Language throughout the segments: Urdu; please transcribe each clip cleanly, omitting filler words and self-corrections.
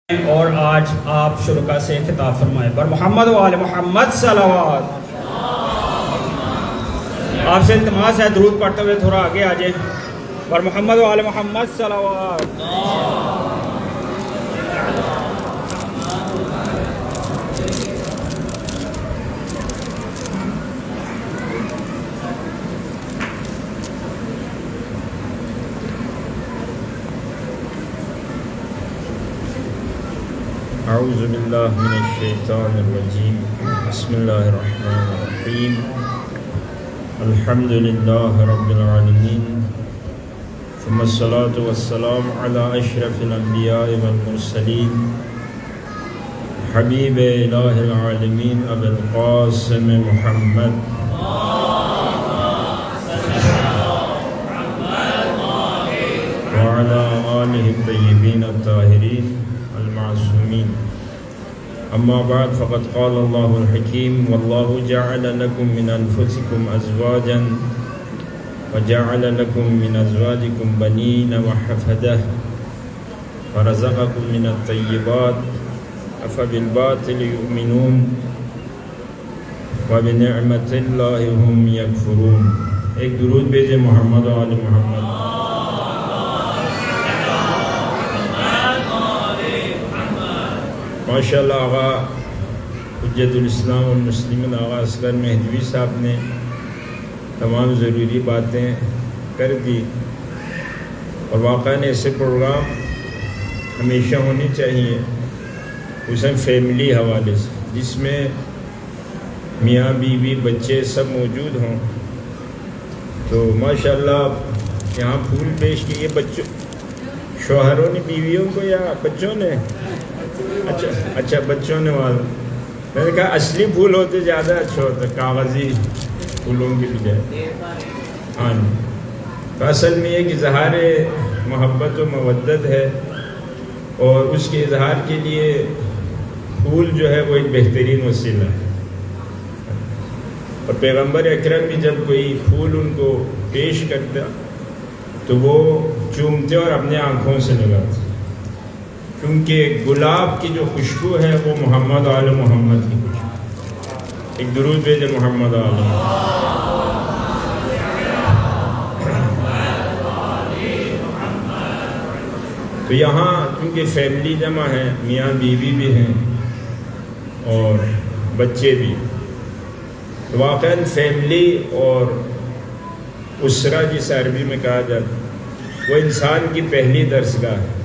اور آج آپ شرکا سے خطاب فرمائیں بر محمد و آل محمد صلوات۔ آپ سے التماس ہے درود پڑھتے ہوئے تھوڑا آگے آ جائیں۔ بر محمد و آل محمد صلوات۔ اعوذ باللہ من الشیطان الرجیم بسم اللہ الرحمن الرحیم الحمد للہ رب العالمین ثم الصلاة والسلام علی اشرف الانبیاء والمرسلین حبیب الہ العالمین ابی القاسم محمد وعلی آلہ الطیبین الطاہرین المعصومین۔ اما بعد فقد قال اللہ الحکیم واللہ جعل لکم من انفسکم ازواجا وجعل لکم من ازواجکم بنین وحفدہ ورزقکم من الطیبات افبالباطل یؤمنون وبنعمت اللہ هم یکفرون۔ ایک درود بھیجے محمد و آل محمد۔ ماشاءاللہ آغا حجت الاسلام والمسلمین آغا اصغر مہدوی صاحب نے تمام ضروری باتیں کر دی، اور واقعاً ایسے پروگرام ہمیشہ ہونے چاہیے، خصوصاً فیملی حوالے سے، جس میں میاں بیوی بچے سب موجود ہوں۔ تو ماشاءاللہ یہاں پھول پیش کیے، بچوں شوہروں نے بیویوں کو یا بچوں نے؟ اچھا بچوں نے والا، میں نے کہا اصلی پھول ہوتے زیادہ اچھا ہوتا، کاغذی پھولوں کی بجائے۔ ہاں جی، تو اصل میں یہ کہ اظہار محبت و مودت ہے، اور اس کے اظہار کے لیے پھول جو ہے وہ ایک بہترین وسیلہ ہے۔ اور پیغمبر اکرم بھی جب کوئی پھول ان کو پیش کرتا تو وہ چومتے اور اپنے آنکھوں سے لگاتے، کیونکہ گلاب کی جو خوشبو ہے وہ محمد و آل محمد کی خوشبو۔ ایک درود بھیجے محمد و آل محمد۔ تو یہاں کیونکہ فیملی جمع ہے، میاں بیوی بھی ہیں اور بچے بھی، تو واقعاً فیملی اور اسرہ جس عربی میں کہا جاتا وہ انسان کی پہلی درسگاہ ہے،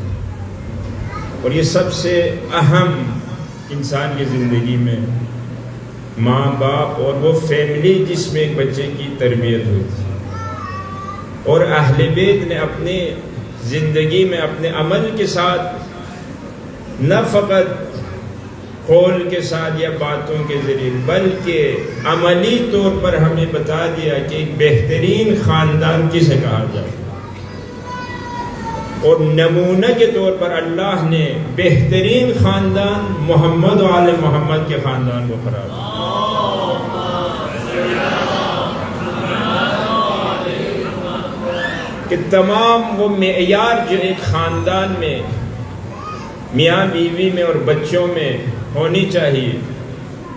اور یہ سب سے اہم انسان کی زندگی میں ماں باپ اور وہ فیملی جس میں ایک بچے کی تربیت ہوتی ہے۔ اور اہل بیت نے اپنی زندگی میں اپنے عمل کے ساتھ نہ فقط قول کے ساتھ یا باتوں کے ذریعے بلکہ عملی طور پر ہمیں بتا دیا کہ ایک بہترین خاندان کسے کہا جائے، اور نمونہ کے طور پر اللہ نے بہترین خاندان محمد و آل محمد کے خاندان کو قرار دیا۔ کہ تمام وہ معیار جو ایک خاندان میں میاں بیوی میں اور بچوں میں ہونی چاہیے،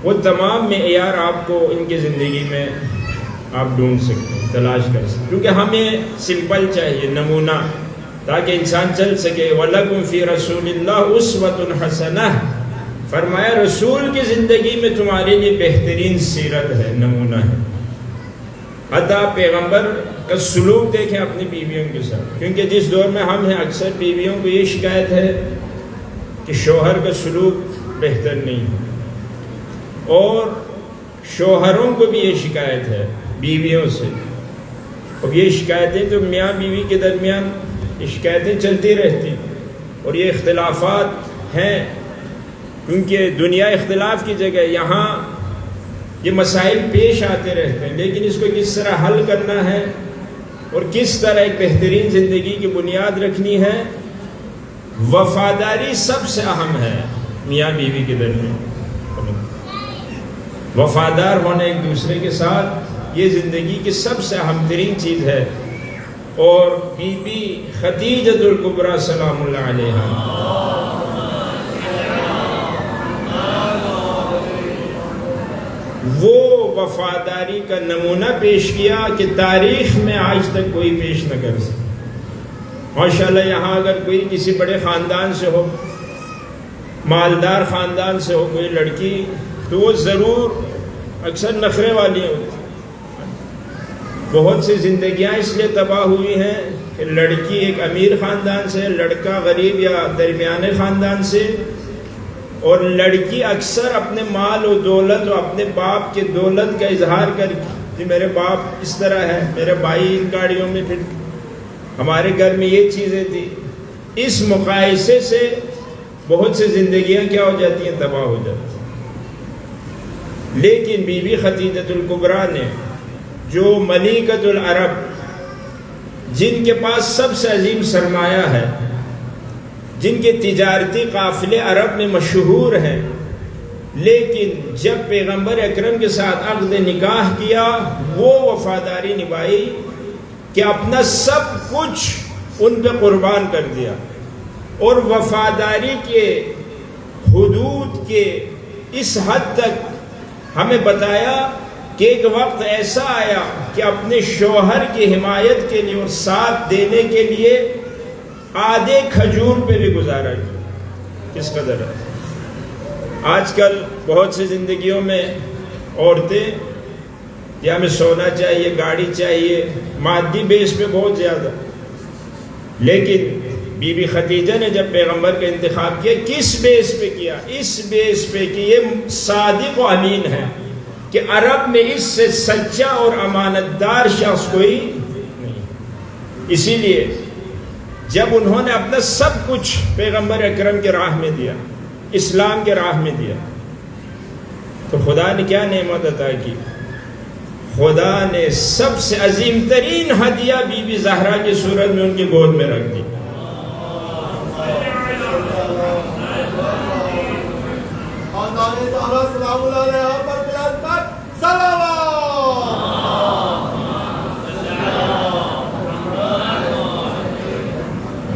وہ تمام معیار آپ کو ان کی زندگی میں آپ ڈھونڈ سکتے ہیں، تلاش کر سکتے ہیں، کیونکہ ہمیں سمپل چاہیے نمونہ، تاکہ انسان چل سکے۔ وَلَكُمْ فِي رَسُولِ اللَّهِ أُسْوَةٌ حَسَنَةٌ، فرمایا رسول کی زندگی میں تمہارے لیے بہترین سیرت ہے، نمونہ ہے۔ حتیٰ پیغمبر کا سلوک دیکھیں اپنی بیویوں کے ساتھ، کیونکہ جس دور میں ہم ہیں اکثر بیویوں کو یہ شکایت ہے کہ شوہر کا سلوک بہتر نہیں ہے، اور شوہروں کو بھی یہ شکایت ہے بیویوں سے۔ اب یہ شکایتیں تو میاں بیوی کے درمیان یہ شکایتیں چلتی رہتی، اور یہ اختلافات ہیں، کیونکہ دنیا اختلاف کی جگہ، یہاں یہ مسائل پیش آتے رہتے ہیں، لیکن اس کو کس طرح حل کرنا ہے اور کس طرح ایک بہترین زندگی کی بنیاد رکھنی ہے، وفاداری سب سے اہم ہے میاں بیوی کے درمیان۔ وفادار ہونا ایک دوسرے کے ساتھ یہ زندگی کی سب سے اہم ترین چیز ہے۔ اور بی بی خدیجۃ الکبریٰ سلام اللہ علیہا وفاداری کا نمونہ پیش کیا کہ تاریخ میں آج تک کوئی پیش نہ کر سکے۔ ماشاءاللہ یہاں اگر کوئی کسی بڑے خاندان سے ہو، مالدار خاندان سے ہو کوئی لڑکی، تو وہ ضرور اکثر نخرے والی ہوتی۔ بہت سی زندگیاں اس لیے تباہ ہوئی ہیں کہ لڑکی ایک امیر خاندان سے، لڑکا غریب یا درمیانے خاندان سے، اور لڑکی اکثر اپنے مال و دولت اور اپنے باپ کے دولت کا اظہار کر کہ میرے باپ اس طرح ہے، میرے بھائی ان گاڑیوں میں پھر ہمارے گھر میں یہ چیزیں تھی۔ اس مقایسے سے بہت سی زندگیاں کیا ہو جاتی ہیں، تباہ ہو جاتی ہیں۔ لیکن بی بی خدیجہ الکبریٰ نے، جو ملکۃ العرب، جن کے پاس سب سے عظیم سرمایہ ہے، جن کے تجارتی قافلے عرب میں مشہور ہیں، لیکن جب پیغمبر اکرم کے ساتھ عقد نکاح کیا، وہ وفاداری نبھائی کہ اپنا سب کچھ ان پہ قربان کر دیا، اور وفاداری کے حدود کے اس حد تک ہمیں بتایا کہ ایک وقت ایسا آیا کہ اپنے شوہر کی حمایت کے لیے اور ساتھ دینے کے لیے آدھے کھجور پہ بھی گزارا کیا۔ کس قدر ہے آج کل بہت سی زندگیوں میں عورتیں یا ہمیں سونا چاہیے، گاڑی چاہیے، مادی بیس پہ بہت زیادہ، لیکن بی بی خدیجہ نے جب پیغمبر کا انتخاب کیا، کس بیس پہ کیا؟ اس بیس پہ کہ یہ صادق و امین ہے، کہ عرب میں اس سے سچا اور امانت دار شخص کوئی نہیں۔ اسی لیے جب انہوں نے اپنا سب کچھ پیغمبر اکرم کے راہ میں دیا، اسلام کے راہ میں دیا، تو خدا نے کیا نعمت عطا کی؟ خدا نے سب سے عظیم ترین ہدیہ بی بی زہرا کی صورت میں ان کی گود میں رکھ دی۔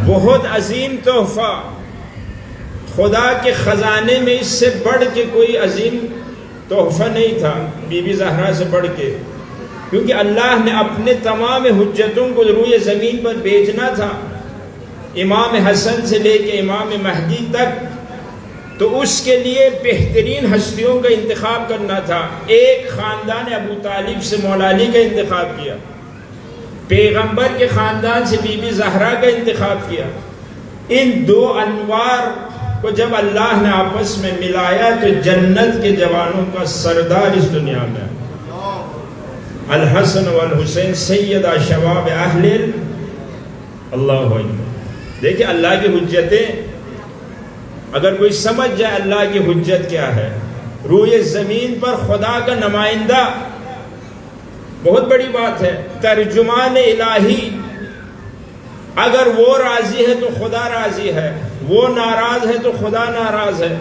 بہت عظیم تحفہ، خدا کے خزانے میں اس سے بڑھ کے کوئی عظیم تحفہ نہیں تھا بی بی زہرا سے بڑھ کے، کیونکہ اللہ نے اپنے تمام حجتوں کو روئے زمین پر بھیجنا تھا، امام حسن سے لے کے امام مہدی تک، تو اس کے لیے بہترین ہستیوں کا انتخاب کرنا تھا۔ ایک خاندان ابو طالب سے مولا علی کا انتخاب کیا، پیغمبر کے خاندان سے بی بی زہرا کا انتخاب کیا۔ ان دو انوار کو جب اللہ نے آپس میں ملایا تو جنت کے جوانوں کا سردار اس دنیا میں، الحسن والحسین سیدہ شباب اہل اللہ اکبر۔ دیکھیں اللہ کی حجتیں، اگر کوئی سمجھ جائے اللہ کی حجت کیا ہے، روئے زمین پر خدا کا نمائندہ، بہت بڑی بات ہے، ترجمان الہی، اگر وہ راضی ہے تو خدا راضی ہے، وہ ناراض ہے تو خدا ناراض ہے۔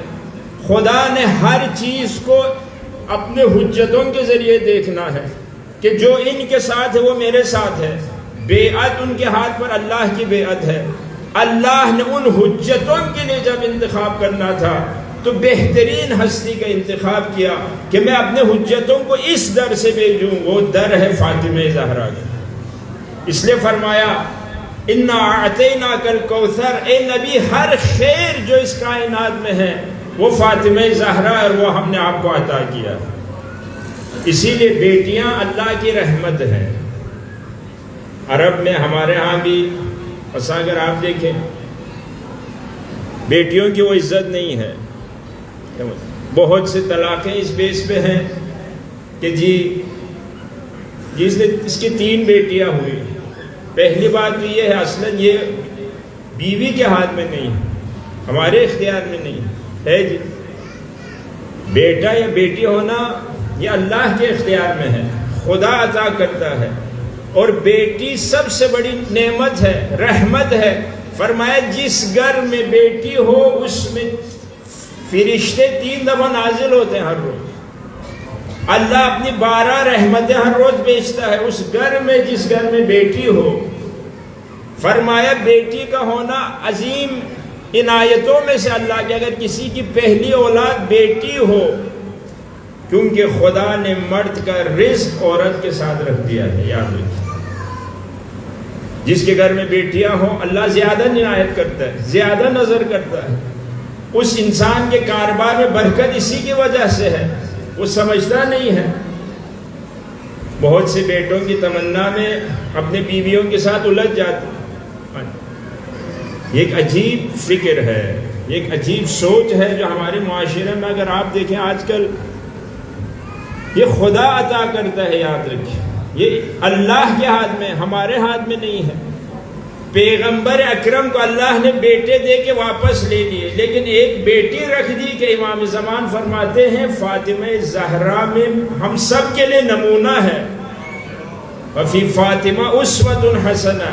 خدا نے ہر چیز کو اپنے حجتوں کے ذریعے دیکھنا ہے کہ جو ان کے ساتھ ہے وہ میرے ساتھ ہے، بیعت ان کے ہاتھ پر اللہ کی بیعت ہے۔ اللہ نے ان حجتوں کے لیے جب انتخاب کرنا تھا تو بہترین ہستی کا انتخاب کیا کہ میں اپنے حجتوں کو اس در سے بھیجوں، وہ در ہے فاطمہ زہرا کی۔ اس لیے فرمایا اِنَّا أَعْطَيْنَاكَ الْكَوْثَرَ، اے نبی ہر خیر جو اس کائنات میں ہے وہ فاطمہ زہرا، اور وہ ہم نے آپ کو عطا کیا۔ اسی لیے بیٹیاں اللہ کی رحمت ہیں۔ عرب میں ہمارے ہاں بھی بس اگر آپ دیکھیں بیٹیوں کی وہ عزت نہیں ہے، بہت سے طلاقیں اس بیس پہ ہیں کہ اس کی 3 بیٹیاں ہوئی۔ پہلی بات تو یہ ہے اصلاً یہ بیوی کے ہاتھ میں نہیں، ہمارے اختیار میں نہیں ہے جی۔ بیٹا یا بیٹی ہونا یہ اللہ کے اختیار میں ہے، خدا عطا کرتا ہے، اور بیٹی سب سے بڑی نعمت ہے، رحمت ہے۔ فرمایا جس گھر میں بیٹی ہو اس میں فرشتے 3 دفعہ نازل ہوتے ہیں ہر روز۔ اللہ اپنی 12 رحمتیں ہر روز بھیجتا ہے اس گھر میں جس گھر میں بیٹی ہو۔ فرمایا بیٹی کا ہونا عظیم عنایتوں میں سے اللہ کی، اگر کسی کی پہلی اولاد بیٹی ہو کیونکہ خدا نے مرد کا رزق عورت کے ساتھ رکھ دیا ہے. یاد رکھیے، جس کے گھر میں بیٹیاں ہوں اللہ زیادہ عنایت کرتا ہے، زیادہ نظر کرتا ہے. اس انسان کے کاروبار میں برکت اسی کی وجہ سے ہے، وہ سمجھتا نہیں ہے. بہت سے بیٹوں کی تمنا میں اپنے بیویوں کے ساتھ الجھ جاتے. یہ ایک عجیب فکر ہے، یہ ایک عجیب سوچ ہے جو ہمارے معاشرے میں اگر آپ دیکھیں آج کل یہ خدا عطا کرتا ہے. یاد رکھیے یہ اللہ کے ہاتھ میں، ہمارے ہاتھ میں نہیں ہے. پیغمبر اکرم کو اللہ نے بیٹے دے کے واپس لے لیے، لیکن ایک بیٹی رکھ دی کہ امام زمان فرماتے ہیں فاطمہ زہرا میں ہم سب کے لیے نمونہ ہے. وفی فاطمہ اسوۃ حسنہ،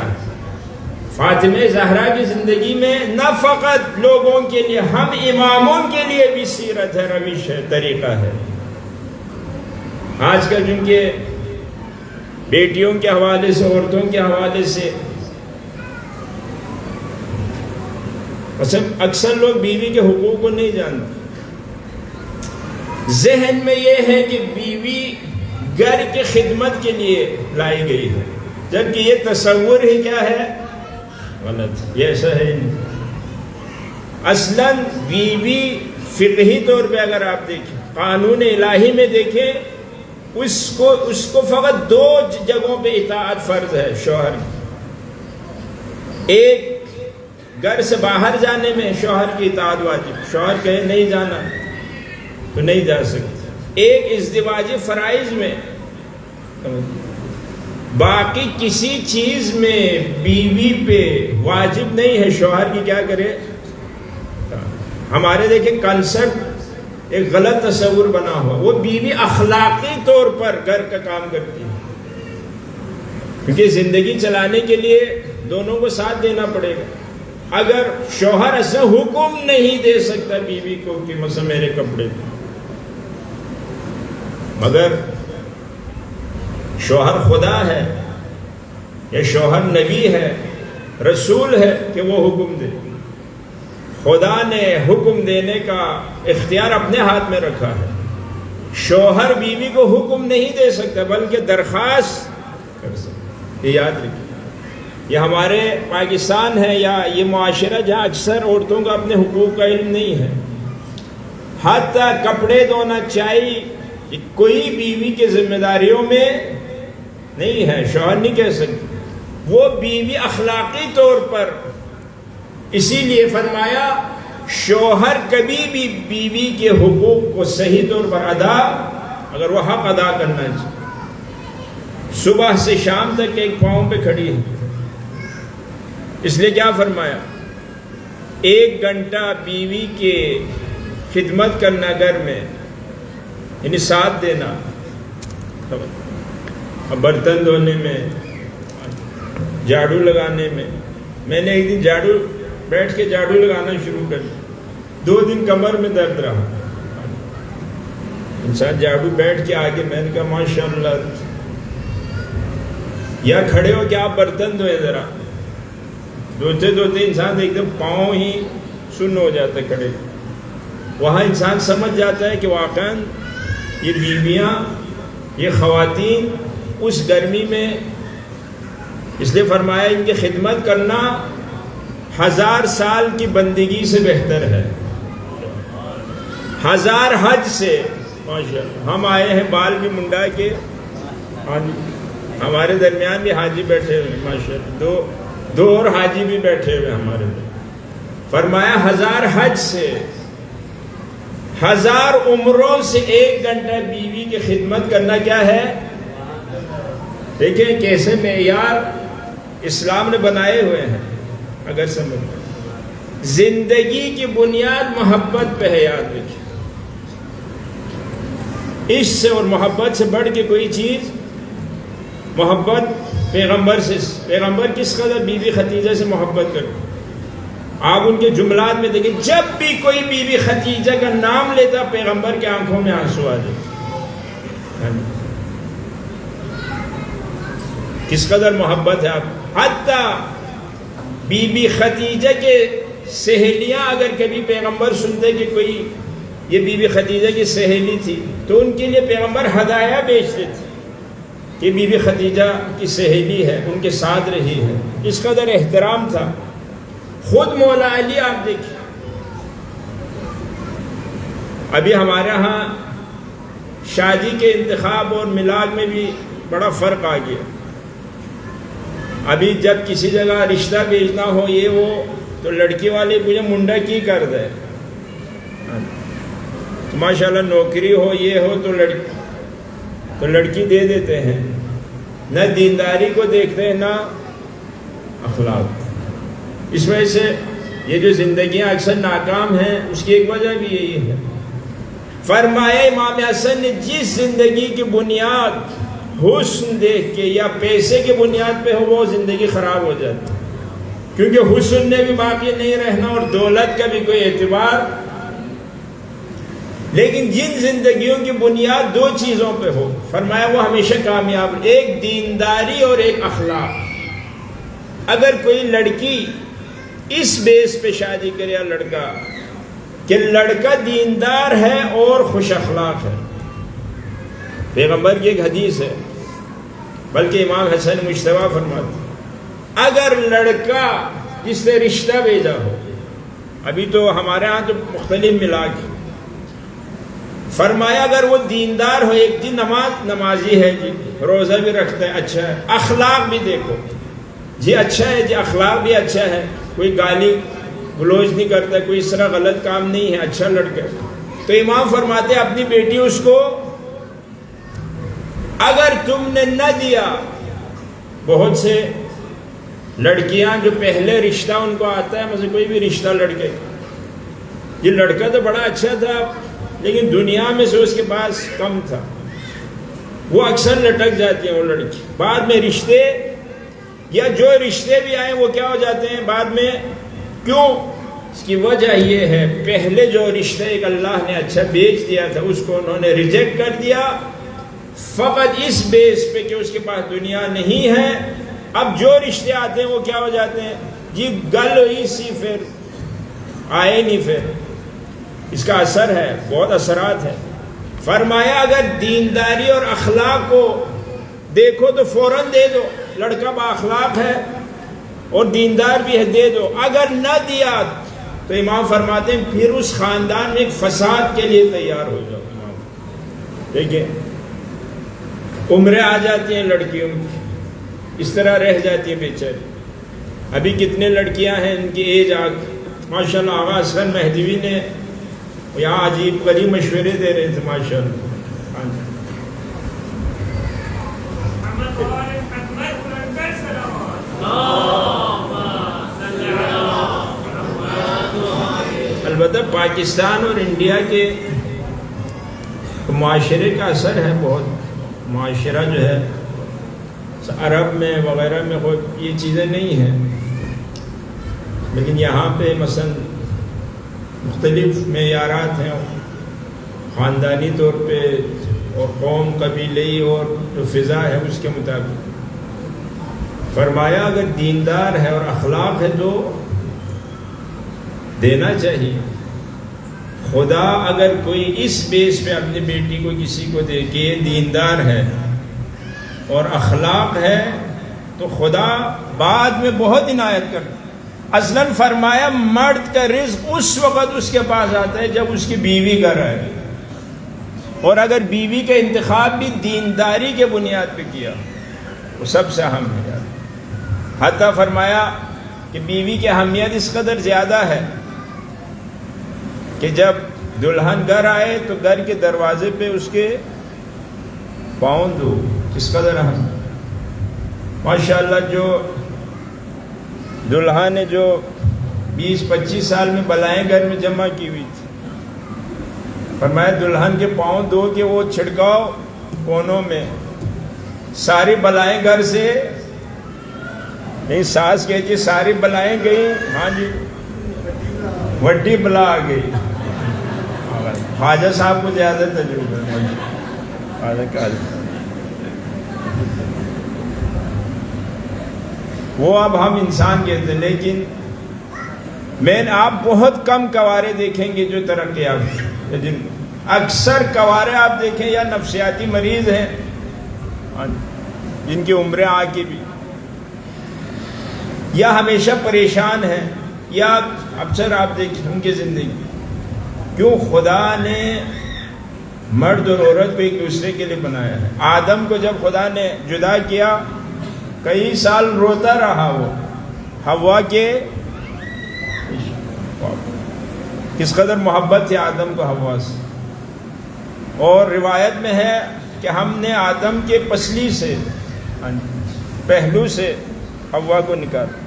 فاطمہ زہرا کی زندگی میں نہ فقط لوگوں کے لیے، ہم اماموں کے لیے بھی سیرت ہے، روش ہے، طریقہ ہے. آج کل جن کے بیٹیوں کے حوالے سے، عورتوں کے حوالے سے اکثر لوگ بیوی کے حقوق کو نہیں جانتے. ذہن میں یہ ہے کہ بیوی گھر کی خدمت کے لیے لائی گئی ہے، جبکہ یہ تصور ہی کیا ہے؟ غلط. یہ ایسا ہے اصلاً بیوی فقہی طور پہ اگر آپ دیکھیں، قانون الہی میں دیکھیں، اس کو فقط دو جگہوں پہ اطاعت فرض ہے شوہر کی. ایک گھر سے باہر جانے میں شوہر کی اطاعت واجب، شوہر کہے نہیں جانا تو نہیں جا سکتے. ایک ازدواجی فرائض میں. باقی کسی چیز میں بیوی پہ واجب نہیں ہے شوہر کی کیا کرے. ہمارے دیکھیں کنسپٹ ایک غلط تصور بنا ہوا، وہ بیوی اخلاقی طور پر گھر کا کام کرتی ہے، کیونکہ زندگی چلانے کے لیے دونوں کو ساتھ دینا پڑے گا. اگر شوہر ایسا حکم نہیں دے سکتا بیوی کو کہ مثلا میرے کپڑے، مگر شوہر خدا ہے یا شوہر نبی ہے، رسول ہے کہ وہ حکم دے. خدا نے حکم دینے کا اختیار اپنے ہاتھ میں رکھا ہے. شوہر بیوی کو حکم نہیں دے سکتا بلکہ درخواست کر سکتا. یہ یاد رکھیے، یہ ہمارے پاکستان ہے یا یہ معاشرہ جہاں اکثر عورتوں کا اپنے حقوق کا علم نہیں ہے. حتیٰ کپڑے دھونا، چائے، کوئی بیوی کے ذمہ داریوں میں نہیں ہے، شوہر نہیں کہہ سکتے. وہ بیوی اخلاقی طور پر، اسی لیے فرمایا شوہر کبھی بھی بیوی کے حقوق کو صحیح طور پر اگر وہ حق ادا کرنا چاہیے، صبح سے شام تک ایک پاؤں پہ کھڑی ہے. اس لیے کیا فرمایا؟ 1 گھنٹہ بیوی کے خدمت کرنا گھر میں، یعنی ساتھ دینا، برتن دھونے میں، جھاڑو لگانے میں. میں نے ایک دن بیٹھ کے جھاڑو لگانا شروع کر دیا، 2 دن کمر میں درد رہا. انسان جھاڑو بیٹھ کے آگے، میں نے کہا ماشاءاللہ، یا کھڑے ہو کہ آپ برتن دھوئے ذرا. دھوتے انسان ایک دم پاؤں ہی سن ہو جاتا ہے کھڑے. وہاں انسان سمجھ جاتا ہے کہ واقعاً یہ بیویاں، یہ خواتین اس گرمی میں، اس لیے فرمایا ان کی خدمت کرنا 1000 سال کی بندگی سے بہتر ہے، 1000 حج سے. ماشاءاللہ ہم آئے ہیں بال بھی منڈا کے، ہمارے درمیان بھی حاجی بیٹھے ہوئے ہیں ماشاءاللہ، دو اور حاجی بھی بیٹھے ہوئے ہمارے. فرمایا 1000 حج سے، 1000 عمروں سے 1 گھنٹہ بیوی کی خدمت کرنا کیا ہے. دیکھیں کیسے معیار اسلام نے بنائے ہوئے ہیں. اگر سمجھ، زندگی کی بنیاد محبت پہ ہے. یاد رکھیں، عشق سے اور محبت سے بڑھ کے کوئی چیز محبت پیغمبر سے. پیغمبر کس قدر بیوی خدیجہ سے محبت کرتے. آپ ان کے جملات میں دیکھیں، جب بھی کوئی بیوی خدیجہ کا نام لیتا پیغمبر کی آنکھوں میں آنسو آ جاتے. کس قدر محبت ہے آپ. حتیٰ بی بی خدیجہ کے سہیلیاں اگر کبھی پیغمبر سنتے کہ کوئی یہ بی بی خدیجہ کی سہیلی تھی، تو ان کے لیے پیغمبر ہدایہ بیچتے تھے کہ بی بی خدیجہ کی سہیلی ہے، ان کے ساتھ رہی ہے، اس قدر احترام تھا۔ خود مولا علی آپ دیکھیں، ابھی ہمارے ہاں شادی کے انتخاب اور میلاد میں بھی بڑا فرق آ گیا۔ ابھی جب کسی جگہ رشتہ بھیجنا ہو یہ وہ تو لڑکی والے مجھے منڈا کی کر دے، تو ماشاءاللہ نوکری ہو یہ ہو تو لڑکی دے دیتے ہیں، نہ دینداری کو دیکھتے ہیں نہ اخلاق۔ اس وجہ سے یہ جو زندگیاں اکثر ناکام ہیں اس کی ایک وجہ بھی یہی ہے۔ فرمایا امام حسن نے جس زندگی کی بنیاد حسن دیکھ کے یا پیسے کی بنیاد پہ ہو وہ زندگی خراب ہو جاتی، کیونکہ حسن نے بھی باقی نہیں رہنا اور دولت کا بھی کوئی اعتبار۔ لیکن جن زندگیوں کی بنیاد دو چیزوں پہ ہو، فرمایا وہ ہمیشہ کامیاب، ایک دینداری اور ایک اخلاق۔ اگر کوئی لڑکی اس بیس پہ شادی کرے یا لڑکا کہ لڑکا دیندار ہے اور خوش اخلاق ہے، پیغمبر کی ایک حدیث ہے، بلکہ امام حسن مجتبی فرماتے اگر لڑکا جس سے رشتہ بھیجا ہو، ابھی تو ہمارے ہاں تو مختلف ملا کے، فرمایا اگر وہ دیندار ہو، ایک دن نمازی ہے جی، روزہ بھی رکھتا ہے، اچھا ہے، اخلاق بھی دیکھو جی اچھا ہے جی، اخلاق بھی اچھا ہے، کوئی گالی گلوچ نہیں کرتا، کوئی اس طرح غلط کام نہیں ہے، اچھا لڑکا ہے، تو امام فرماتے ہیں اپنی بیٹی اس کو اگر تم نے نہ دیا، بہت سے لڑکیاں جو پہلے رشتہ ان کو آتا ہے، مثلا کوئی بھی رشتہ لڑکے، یہ لڑکا تو بڑا اچھا تھا لیکن دنیا میں سے اس کے پاس کم تھا، وہ اکثر لٹک جاتی ہیں وہ لڑکی، بعد میں رشتے یا جو رشتے بھی آئے وہ کیا ہو جاتے ہیں بعد میں، کیوں؟ اس کی وجہ یہ ہے پہلے جو رشتہ ایک اللہ نے اچھا بیچ دیا تھا اس کو انہوں نے ریجیکٹ کر دیا، فقط اس بیس پہ کہ اس کے پاس دنیا نہیں ہے۔ اب جو رشتے آتے ہیں وہ کیا ہو جاتے ہیں جی، گل ہوئی سی پھر آئے نہیں، پھر اس کا اثر ہے، بہت اثرات ہے۔ فرمایا اگر دینداری اور اخلاق کو دیکھو تو فوراً دے دو، لڑکا با اخلاق ہے اور دیندار بھی ہے، دے دو۔ اگر نہ دیا تو امام فرماتے ہیں پھر اس خاندان میں ایک فساد کے لیے تیار ہو جاؤ۔ دیکھیں عمریں آ جاتی ہیں لڑکیوں کی، اس طرح رہ جاتی ہیں بیچاری۔ ابھی کتنے لڑکیاں ہیں ان کی ایج ماشاءاللہ آغا اصغر مہدوی نے یہاں عجیب غریب مشورے دے رہے تھے ماشاءاللہ۔ البتہ پاکستان اور انڈیا کے معاشرے کا اثر ہے بہت، معاشرہ جو ہے عرب میں وغیرہ میں یہ چیزیں نہیں ہیں، لیکن یہاں پہ مثلا مختلف معیارات ہیں خاندانی طور پہ اور قوم قبیلئی اور جو فضا ہے اس کے مطابق۔ فرمایا اگر دیندار ہے اور اخلاق ہے تو دینا چاہیے۔ خدا اگر کوئی اس بیس پہ اپنی بیٹی کو کسی کو دے کہ یہ دیندار ہے اور اخلاق ہے تو خدا بعد میں بہت عنایت کرتا۔ اصلاً فرمایا مرد کا رزق اس وقت اس کے پاس آتا ہے جب اس کی بیوی گھر آئے، اور اگر بیوی کا انتخاب بھی دینداری کے بنیاد پہ کیا وہ سب سے اہم ہے۔ حتیٰ فرمایا کہ بیوی کی اہمیت اس قدر زیادہ ہے کہ جب دلہن گھر آئے تو گھر کے دروازے پہ اس کے پاؤں دو، اس قدر اہم۔ ماشاءاللہ جو دلہا نے جو 20-25 سال میں بلائیں گھر میں جمع کی ہوئی تھی، فرمایا دلہن کے پاؤں دو کہ وہ چھڑکاؤ کونوں میں، ساری بلائیں گھر سے نہیں، ساس کہتی ساری بلائیں گئی، ہاں جی وڈی بلا آ گئی۔ خواجہ صاحب کو زیادہ تجربہ ہے، وہ اب ہم انسان کہتے ہیں، لیکن آپ بہت کم کوارے دیکھیں گے جو ترقی یافتہ، اکثر کوارے آپ دیکھیں یا نفسیاتی مریض ہیں جن کی عمریں آگے بھی، یا ہمیشہ پریشان ہیں، یا اکثر آپ دیکھیں ان کی زندگی کیوں خدا نے مرد اور عورت کو ایک دوسرے کے لیے بنایا ہے۔ آدم کو جب خدا نے جدا کیا کئی سال روتا رہا وہ حوا کے، کس قدر محبت تھی آدم کو حوا سے، اور روایت میں ہے کہ ہم نے آدم کے پسلی سے، پہلو سے حوا کو نکالا۔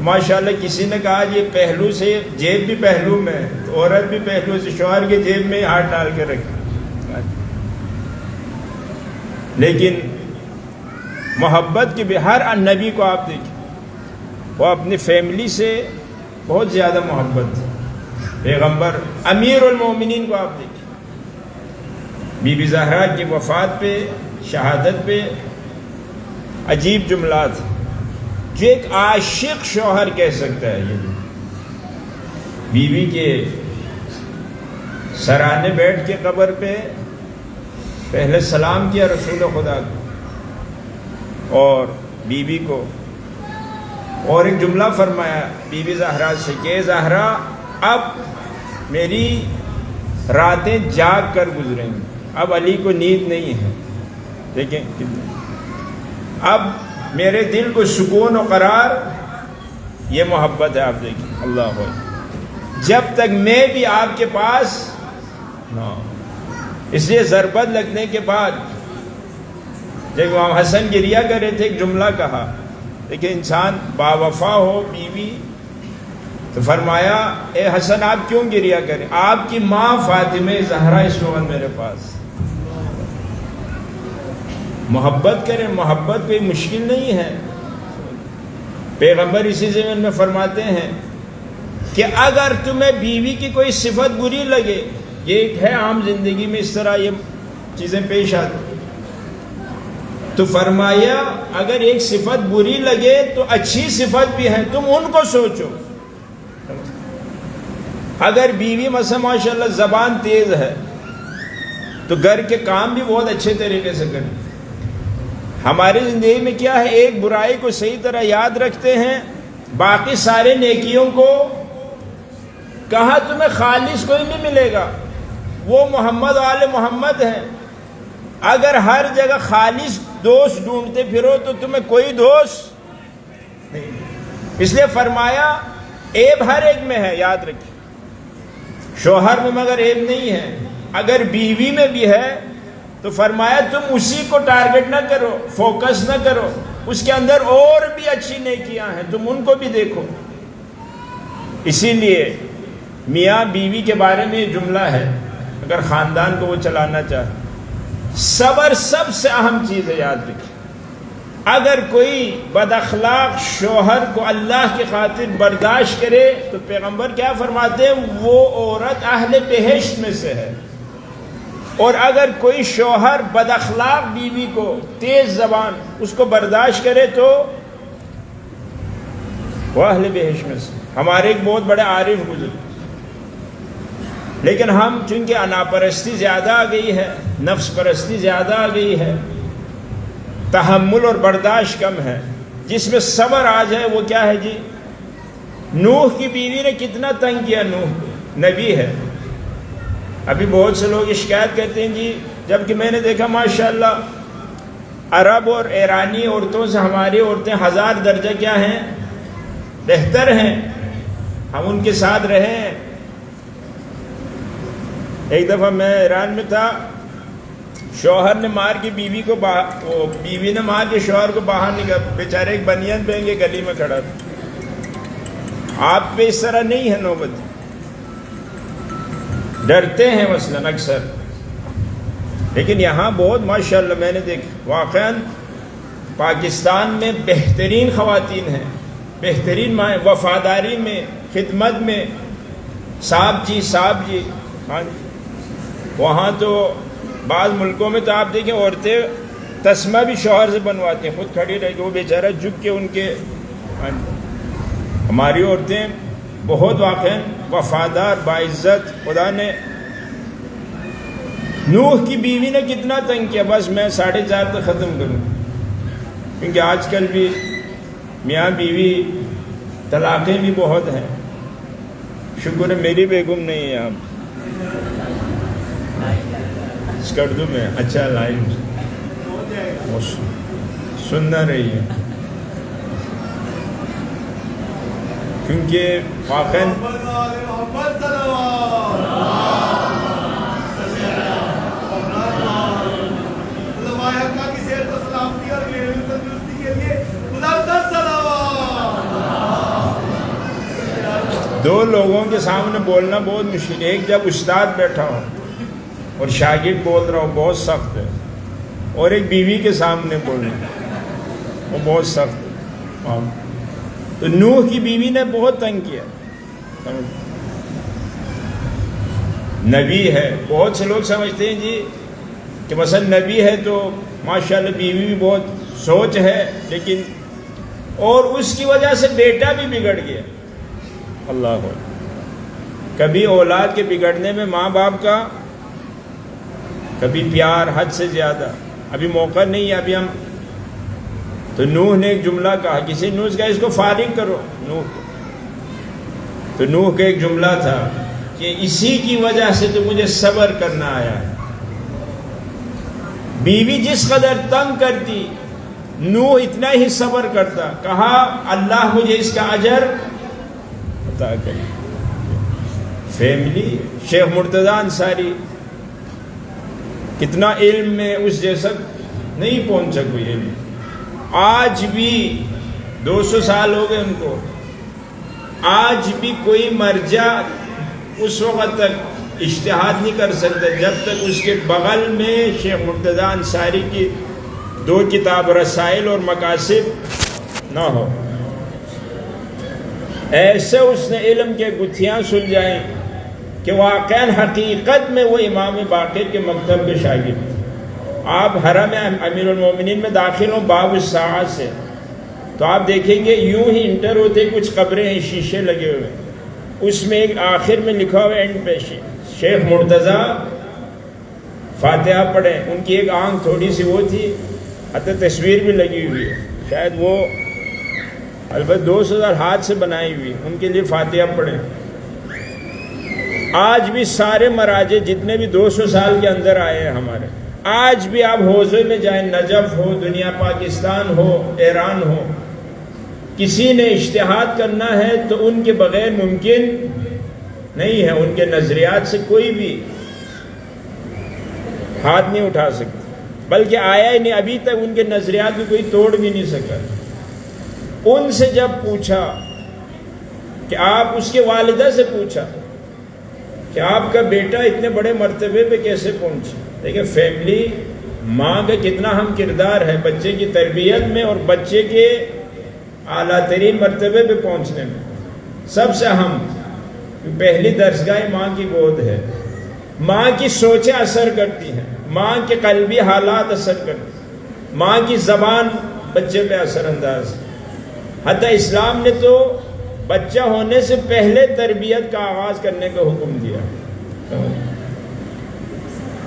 ماشاءاللہ کسی نے کہا یہ پہلو سے، جیب بھی پہلو میں، تو عورت بھی پہلو سے شوہر کے جیب میں ہاتھ ڈال کے رکھی۔ لیکن محبت کی بھی ہر نبی کو آپ دیکھیں وہ اپنی فیملی سے بہت زیادہ محبت تھی۔ پیغمبر امیر المومنین کو آپ دیکھیں، بی بی زہرا کی وفات پہ، شہادت پہ عجیب جملات جو ایک عاشق شوہر کہہ سکتا ہے۔ یہ بیوی کے سرانے بیٹھ کے قبر پہ پہلے سلام کیا رسول خدا کو اور بیوی کو، اور ایک جملہ فرمایا بی بی زہرا سے کہ زہرا اب میری راتیں جاگ کر گزریں گی، اب علی کو نیند نہیں ہے، دیکھیں اب میرے دل کو سکون و قرار، یہ محبت ہے۔ آپ دیکھیں اللہ اکبر، جب تک میں بھی آپ کے پاس نہ، اس لیے ضربت لگنے کے بعد جب امام حسن گریا کر رہے تھے ایک جملہ کہا، لیکن انسان باوفا ہو بیوی تو فرمایا اے حسن آپ کیوں گریا کریں، آپ کی ماں فاطمہ زہرا اس وقت میرے پاس۔ محبت کریں، محبت کوئی مشکل نہیں ہے۔ پیغمبر اسی زمین میں فرماتے ہیں کہ اگر تمہیں بیوی کی کوئی صفت بری لگے، یہ ایک ہے عام زندگی میں اس طرح یہ چیزیں پیش آتی، تو فرمایا اگر ایک صفت بری لگے تو اچھی صفت بھی ہے، تم ان کو سوچو۔ اگر بیوی مثلا ماشاءاللہ زبان تیز ہے تو گھر کے کام بھی بہت اچھے طریقے سے کریں۔ ہماری زندگی میں کیا ہے، ایک برائی کو صحیح طرح یاد رکھتے ہیں، باقی سارے نیکیوں کو کہا تمہیں خالص کوئی نہیں ملے گا، وہ محمد آل محمد ہیں۔ اگر ہر جگہ خالص دوست ڈھونڈتے پھرو تو تمہیں کوئی دوست نہیں۔ اس لیے فرمایا عیب ہر ایک میں ہے، یاد رکھیں، شوہر میں مگر عیب نہیں ہے، اگر بیوی میں بھی ہے تو فرمایا تم اسی کو ٹارگٹ نہ کرو، فوکس نہ کرو، اس کے اندر اور بھی اچھی نیکیاں ہیں، تم ان کو بھی دیکھو۔ اسی لیے میاں بیوی کے بارے میں یہ جملہ ہے، اگر خاندان کو وہ چلانا چاہے، صبر سب سے اہم چیز ہے، یاد رکھیں۔ اگر کوئی بد اخلاق شوہر کو اللہ کی خاطر برداشت کرے تو پیغمبر کیا فرماتے ہیں، وہ عورت اہل بہشت میں سے ہے، اور اگر کوئی شوہر بد اخلاق بیوی کو، تیز زبان اس کو برداشت کرے تو وہ اہل بہشت میں سے۔ ہمارے ایک بہت بڑے عارف گزرے، لیکن ہم چونکہ انا پرستی زیادہ آ گئی ہے، نفس پرستی زیادہ آ گئی ہے، تحمل اور برداشت کم ہے، جس میں صبر آ جائے وہ کیا ہے جی، نوح کی بیوی نے کتنا تنگ کیا، نوح نبی ہے۔ ابھی بہت سے لوگ شکایت کرتے ہیں جی، جبکہ میں نے دیکھا ماشاءاللہ عرب اور ایرانی عورتوں سے ہماری عورتیں 1000 درجہ کیا ہیں، بہتر ہیں، ہم ان کے ساتھ رہے ہیں۔ ایک دفعہ میں ایران میں تھا، شوہر نے مار کے بیوی کو بیوی نے مار کے شوہر کو باہر نکال، بیچارے ایک بنیان پہن کے گلی میں کھڑا تھا۔ آپ پہ اس طرح نہیں ہے نوبت، ڈرتے ہیں مثلاً اکثر، لیکن یہاں بہت ماشاءاللہ میں نے دیکھا، واقعاً پاکستان میں بہترین خواتین ہیں، بہترین ماں، وفاداری میں، خدمت میں، صاحب جی ہاں جی۔ وہاں تو بعض ملکوں میں تو آپ دیکھیں عورتیں تسمہ بھی شوہر سے بنواتی ہیں، خود کھڑی رہ کے وہ بیچارہ جھک کے ان کے، ہاں جی۔ ہماری عورتیں بہت واقعاً وفادار باعزت. خدا نے نوح کی بیوی نے کتنا تنگ کیا. بس میں 4:30 تک ختم کروں، کیونکہ آج کل بھی میاں بیوی طلاقیں بھی بہت ہیں. شکر ہے میری بیگم نہیں ہے. آپ اس کا اردو میں اچھا لائن سننا رہی ہے، کیونکہ واقعاً دو لوگوں کے سامنے بولنا بہت مشکل ہے. ایک جب استاد بیٹھا ہو اور شاگرد بول رہا ہو بہت سخت ہے، اور ایک بیوی کے سامنے بولنا وہ بہت سخت ہے. تو نوح کی بیوی نے بہت تنگ کیا. نبی ہے، بہت سے لوگ سمجھتے ہیں جی کہ مثلا نبی ہے تو ماشاءاللہ بیوی بھی بہت سوچ ہے، لیکن اور اس کی وجہ سے بیٹا بھی بگڑ گیا. اللہ کبھی اولاد کے بگڑنے میں ماں باپ کا کبھی پیار حد سے زیادہ. ابھی موقع نہیں ہے ابھی ہم. تو نوح نے ایک جملہ کہا، کسی نوح سے کہا اس کو فارغ کرو نوح کو. تو نوح کا ایک جملہ تھا کہ اسی کی وجہ سے تو مجھے صبر کرنا آیا ہے. بیوی جس قدر تنگ کرتی نوح اتنا ہی صبر کرتا. کہا اللہ مجھے اس کا اجر عطا کرے. فیملی شیخ مرتضیٰ انصاری کتنا علم میں اس جیسا نہیں پہنچا کوئی علم. آج بھی 200 سال ہو گئے ان کو، آج بھی کوئی مرجع اس وقت تک اجتہاد نہیں کر سکتا جب تک اس کے بغل میں شیخ مرتضیٰ انصاری کی 2 کتاب رسائل اور مقاصد نہ ہو. ایسے اس نے علم کے گتھیاں سلجھائیں کہ واقعاً حقیقت میں وہ امام باقر کے مکتب کے شاگرد. آپ حرم امیر المومنین میں داخل ہوں باب الساعات سے تو آپ دیکھیں گے یوں ہی انٹر ہوتے کچھ قبریں ہیں شیشے لگے ہوئے. اس میں ایک آخر میں لکھا ہوا اینڈ پہ شیخ مرتضیٰ فاتحہ پڑھیں. ان کی ایک آنکھ تھوڑی سی وہ تھی، حتی تصویر بھی لگی ہوئی ہے، شاید وہ البتہ 200 ہاتھ سے بنائی ہوئی. ان کے لیے فاتحہ پڑھیں. آج بھی سارے مراجع جتنے بھی 200 سال کے اندر آئے ہیں ہمارے، آج بھی آپ حوزے میں جائیں، نجف ہو، دنیا پاکستان ہو، ایران ہو، کسی نے اجتہاد کرنا ہے تو ان کے بغیر ممکن نہیں ہے. ان کے نظریات سے کوئی بھی ہاتھ نہیں اٹھا سکتا، بلکہ آیا ہی نہیں ابھی تک. ان کے نظریات میں کوئی توڑ بھی نہیں سکا. ان سے جب پوچھا کہ آپ اس کے والدہ سے پوچھا کہ آپ کا بیٹا اتنے بڑے مرتبے پہ کیسے پہنچے. دیکھیں فیملی ماں کا کتنا اہم کردار ہے بچے کی تربیت میں اور بچے کے اعلیٰ ترین مرتبے پہ پہنچنے میں. سب سے اہم پہلی درسگاہ ماں کی گود ہے. ماں کی سوچیں اثر کرتی ہیں، ماں کے قلبی حالات اثر کرتی ہیں، ماں کی زبان بچے پہ اثر انداز ہے. حتی اسلام نے تو بچہ ہونے سے پہلے تربیت کا آغاز کرنے کا حکم دیا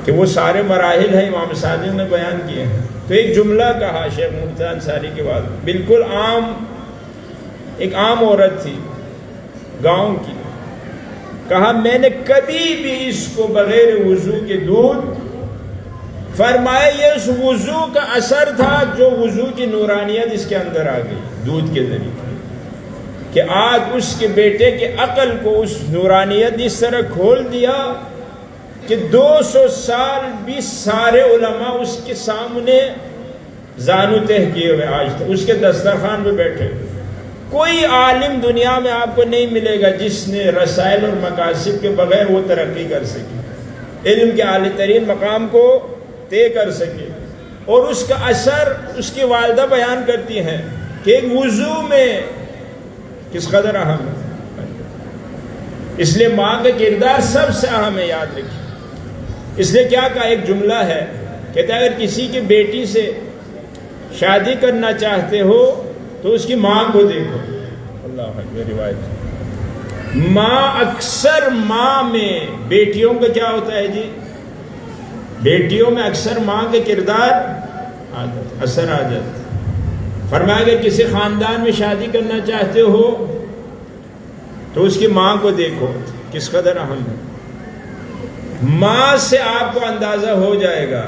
کہ وہ سارے مراحل ہیں امام صادق نے بیان کیے ہیں. تو ایک جملہ کہا شیخ مرتضیٰ انصاری کے بعد، بالکل ایک عام عورت تھی گاؤں کی. کہا میں نے کبھی بھی اس کو بغیر وضو کے دودھ، فرمایا یہ اس وضو کا اثر تھا جو وضو کی نورانیت اس کے اندر آ گئی دودھ کے ذریعے، کہ آج اس کے بیٹے کے عقل کو اس نورانیت اس طرح کھول دیا کہ 200 سال بھی سارے علماء اس کے سامنے زانو تہ کیے ہوئے آج تک اس کے دسترخوان پہ بیٹھے. کوئی عالم دنیا میں آپ کو نہیں ملے گا جس نے رسائل اور مقاصد کے بغیر وہ ترقی کر سکے، علم کے اعلی ترین مقام کو طے کر سکے. اور اس کا اثر اس کی والدہ بیان کرتی ہیں کہ ایک وضو میں کس قدر اہم ہے. اس لیے ماں کا کردار سب سے اہم ہے، یاد رکھیے. اس لیے کیا کہا، ایک جملہ ہے کہتا ہے اگر کسی کی بیٹی سے شادی کرنا چاہتے ہو تو اس کی ماں کو دیکھو. اللہ اکبر. روایت ماں اکثر ماں میں بیٹیوں کا کیا ہوتا ہے جی؟ بیٹیوں میں اکثر ماں کے کردار اثر آ جاتا ہے۔ فرمایا کہ کسی خاندان میں شادی کرنا چاہتے ہو تو اس کی ماں کو دیکھو کس قدر اہم ہے۔ ماں سے آپ کو اندازہ ہو جائے گا،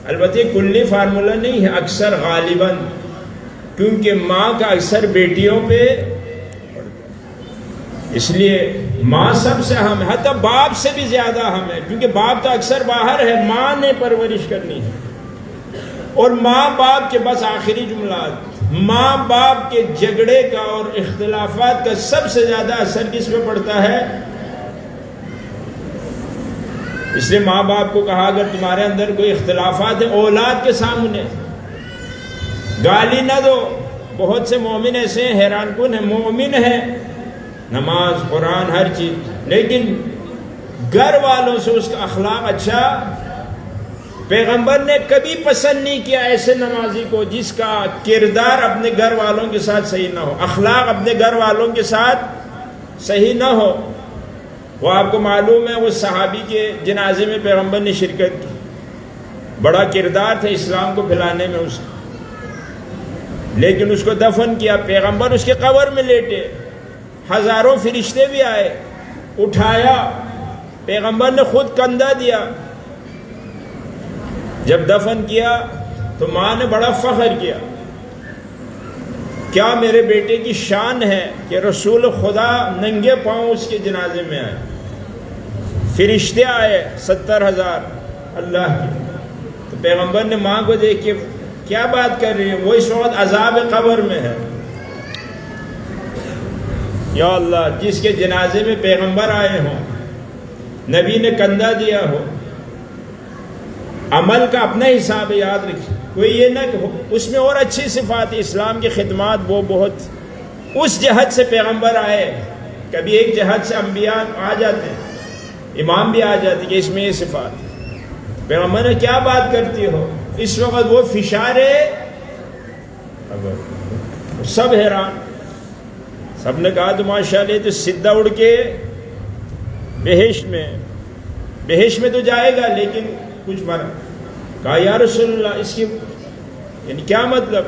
البتہ کلی فارمولہ نہیں ہے، اکثر غالباً، کیونکہ ماں کا اثر بیٹیوں پہ، اس لیے ماں سب سے اہم ہے، حتیٰ باپ سے بھی زیادہ اہم ہے، کیونکہ باپ تو اکثر باہر ہے، ماں نے پرورش کرنی ہے۔ اور ماں باپ کے بس آخری جملات، ماں باپ کے جھگڑے کا اور اختلافات کا سب سے زیادہ اثر کس پہ پڑتا ہے؟ اس لیے ماں باپ کو کہا اگر تمہارے اندر کوئی اختلافات ہیں اولاد کے سامنے گالی نہ دو۔ بہت سے مومن ایسے ہیں حیران کن ہیں، مومن ہیں، نماز قرآن ہر چیز، لیکن گھر والوں سے اس کا اخلاق اچھا۔ پیغمبر نے کبھی پسند نہیں کیا ایسے نمازی کو جس کا کردار اپنے گھر والوں کے ساتھ صحیح نہ ہو، اخلاق اپنے گھر والوں کے ساتھ صحیح نہ ہو۔ وہ آپ کو معلوم ہے وہ صحابی کے جنازے میں پیغمبر نے شرکت کی، بڑا کردار تھا اسلام کو پھیلانے میں اس کا، لیکن اس کو دفن کیا۔ پیغمبر اس کے قبر میں لیٹے، ہزاروں فرشتے بھی آئے، اٹھایا، پیغمبر نے خود کندھا دیا۔ جب دفن کیا تو ماں نے بڑا فخر کیا، کیا میرے بیٹے کی شان ہے کہ رسول خدا ننگے پاؤں اس کے جنازے میں آئے، فرشتے آئے 70,000 اللہ کے۔ تو پیغمبر نے ماں کو دیکھ کے کیا بات کر رہی ہے، وہ اس وقت عذاب قبر میں ہے۔ یا اللہ، جس کے جنازے میں پیغمبر آئے ہوں، نبی نے کندھا دیا ہو، عمل کا اپنا حساب یاد رکھیں، کوئی یہ نہ کہ اس میں اور اچھی صفات اسلام کی خدمات، وہ بہت اس جہت سے پیغمبر آئے، کبھی ایک جہت سے انبیاء آ جاتے ہیں، امام بھی آ جاتے ہیں کہ اس میں یہ صفات۔ پیغمبر نے کیا بات کرتی ہو، اس وقت وہ فشارے، سب حیران، سب نے کہا تو ماشاءاللہ تو سیدھا اڑ کے بہشت میں تو جائے گا لیکن کچھ مرا۔ کہا یا رسول اللہ اس کی یعنی کیا مطلب،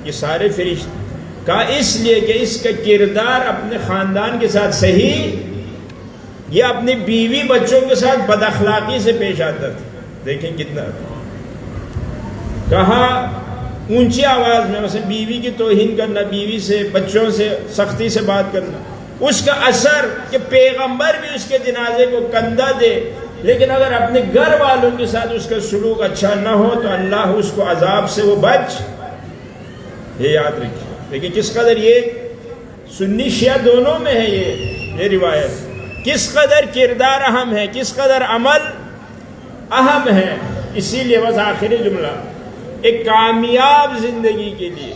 یہ سارے فرشتے؟ کہا اس لیے کہ اس کا کردار اپنے خاندان کے ساتھ صحیح، یہ اپنی بیوی بچوں کے ساتھ بد اخلاقی سے پیش آتا تھا۔ دیکھیں کتنا، کہا اونچی آواز میں، مثلا بیوی کی توہین کرنا، بیوی سے بچوں سے سختی سے بات کرنا، اس کا اثر کہ پیغمبر بھی اس کے جنازے کو کندھا دے، لیکن اگر اپنے گھر والوں کے ساتھ اس کا سلوک اچھا نہ ہو تو اللہ اس کو عذاب سے وہ بچ، یہ یاد رکھیے۔ لیکن کس قدر یہ سنی شیعہ دونوں میں ہے یہ روایت، کس قدر کردار اہم ہے، کس قدر عمل اہم ہے۔ اسی لیے بس آخری جملہ، ایک کامیاب زندگی کے لیے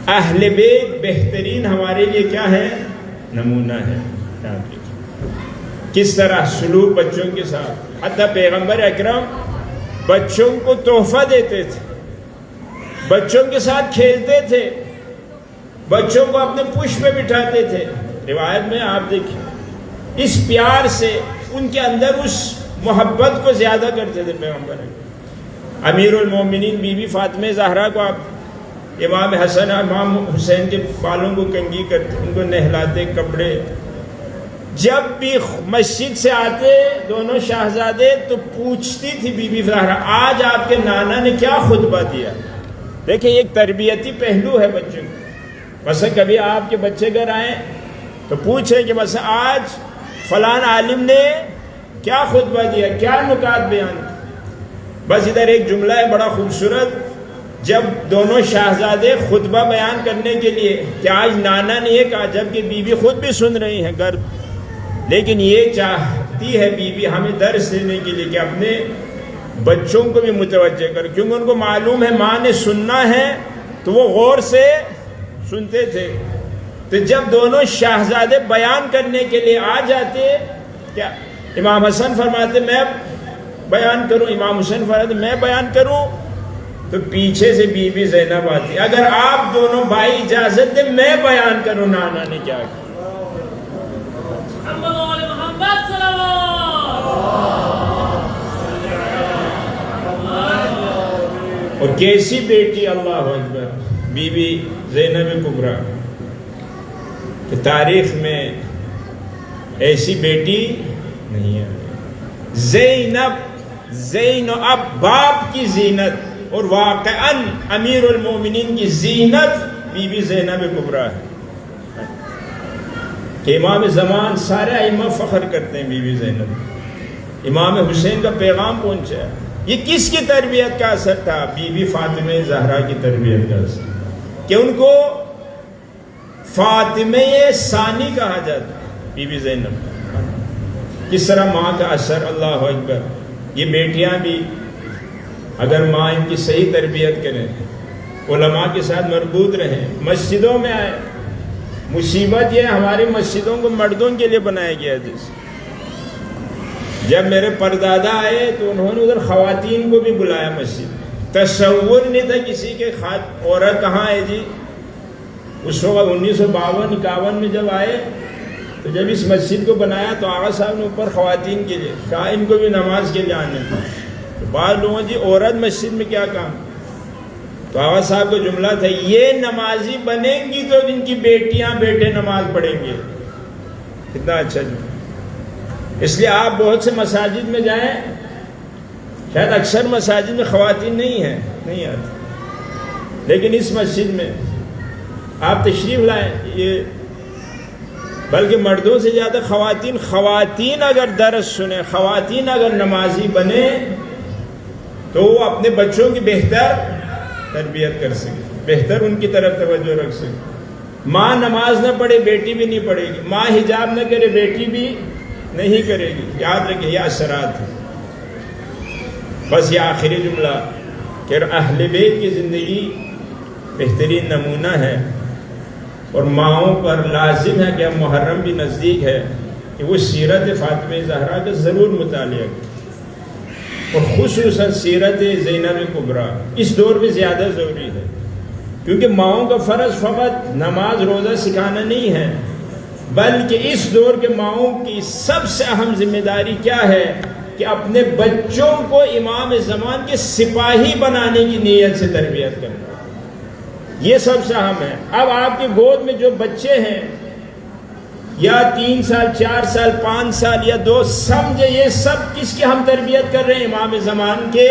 اہل بیت بہترین ہمارے لیے کیا ہے، نمونہ ہے۔ کس طرح سلوک بچوں کے ساتھ، حتیٰ پیغمبر اکرم بچوں کو تحفہ دیتے تھے، بچوں کے ساتھ کھیلتے تھے، بچوں کو اپنے پشت پہ بٹھاتے تھے۔ روایت میں آپ دیکھیں اس پیار سے ان کے اندر اس محبت کو زیادہ کرتے تھے پیغمبر۔ امیر المومنین بی بی فاطمہ زہرا کو آپ امام حسن اور امام حسین کے بالوں کو کنگھی کرتے، ان کو نہلاتے، کپڑے، جب بھی مسجد سے آتے دونوں شاہزادے تو پوچھتی تھی بی بی زہرا آج آپ کے نانا نے کیا خطبہ دیا۔ دیکھیں ایک تربیتی پہلو ہے بچوں کو، مثلا کبھی آپ کے بچے گھر آئیں تو پوچھیں کہ مثلا آج فلان عالم نے کیا خطبہ دیا، کیا نکات بیان کیا۔ بس ادھر ایک جملہ ہے بڑا خوبصورت، جب دونوں شاہزادے خطبہ بیان کرنے کے لیے کہ آج نانا نے یہ کہا، جبکہ بیوی خود بھی سن رہی ہیں گھر، لیکن یہ چاہتی ہے بیوی ہمیں درس دینے کے لیے کہ اپنے بچوں کو بھی متوجہ کر، کیونکہ ان کو معلوم ہے ماں نے سننا ہے تو وہ غور سے سنتے تھے۔ تو جب دونوں شاہزادے بیان کرنے کے لیے آ جاتے، کیا امام حسن فرماتے میں بیان کروں، امام حسین فرماتے میں بیان کروں، تو پیچھے سے بی بی زینب آتی، اگر آپ دونوں بھائی اجازت دیں میں بیان کروں نانا نے کیا کیا۔ محمد و آل محمد صلوات. اور کیسی بیٹی، اللہ اکبر، بی بی زینب کبریٰ کہ تاریخ میں ایسی بیٹی نہیں ہے. زینب اب باپ کی زینت، اور واقعاً امیر المومنین کی زینت بی بی زینب کبریٰ ہے کہ امام زمان سارے ائمہ فخر کرتے ہیں بی بی زینب. امام حسین کا پیغام پہنچا ہے. یہ کس کی تربیت کا اثر تھا؟ بی بی فاطمہ زہرا کی تربیت کا اثر، کہ ان کو فاطمہ ثانی کہا جاتا ہے. بی بی زینب کس طرح ماں کا اثر، اللہ اکبر. یہ بیٹیاں بھی اگر ماں ان کی صحیح تربیت کریں، علماء کے ساتھ مربوط رہیں، مسجدوں میں آئے. مصیبت یہ ہماری مسجدوں کو مردوں کے لیے بنایا گیا ہے. جب میرے پردادا آئے تو انہوں نے ادھر خواتین کو بھی بلایا مسجد. تصور نہیں تھا کسی کے عورت کہاں ہے جی. اس وقت 1952-51 میں جب آئے تو جب اس مسجد کو بنایا تو آغا صاحب نے اوپر خواتین کے لیے کہا ان کو بھی نماز کے لیے آنے. تو بعض لوگوں جی عورت مسجد میں کیا کام. تو آغا صاحب کا جملہ تھا یہ نمازی بنیں گی تو ان کی بیٹیاں بیٹے نماز پڑھیں گے. کتنا اچھا جملہ. اس لیے آپ بہت سے مساجد میں جائیں، شاید اکثر مساجد میں خواتین نہیں آتی، لیکن اس مسجد میں آپ تشریف لائیں، یہ بلکہ مردوں سے زیادہ خواتین اگر درس سنیں، خواتین اگر نمازی بنے تو وہ اپنے بچوں کی بہتر تربیت کر سکے، بہتر ان کی طرف توجہ رکھ سکے. ماں نماز نہ پڑھے بیٹی بھی نہیں پڑھے گی، ماں حجاب نہ کرے بیٹی بھی نہیں کرے گی. یاد رکھیں یہ اثرات ہیں. بس یہ آخری جملہ کہ اہل بیت کی زندگی بہترین نمونہ ہے، اور ماؤں پر لازم ہے کہ اب محرم بھی نزدیک ہے کہ وہ سیرت فاطمہ زہرا کا ضرور مطالعہ کریں، اور خصوصاً سیرت زینب کبریٰ اس دور میں زیادہ ضروری ہے. کیونکہ ماؤں کا فرض فقط نماز روزہ سکھانا نہیں ہے، بلکہ اس دور کے ماؤں کی سب سے اہم ذمہ داری کیا ہے کہ اپنے بچوں کو امام زمان کے سپاہی بنانے کی نیت سے تربیت کرنا. یہ سب سے اہم ہے. اب آپ کے گود میں جو بچے ہیں یا 3 سال 4 سال 5 سال یا 2، سمجھے یہ سب کس کی ہم تربیت کر رہے ہیں؟ امام زمان کے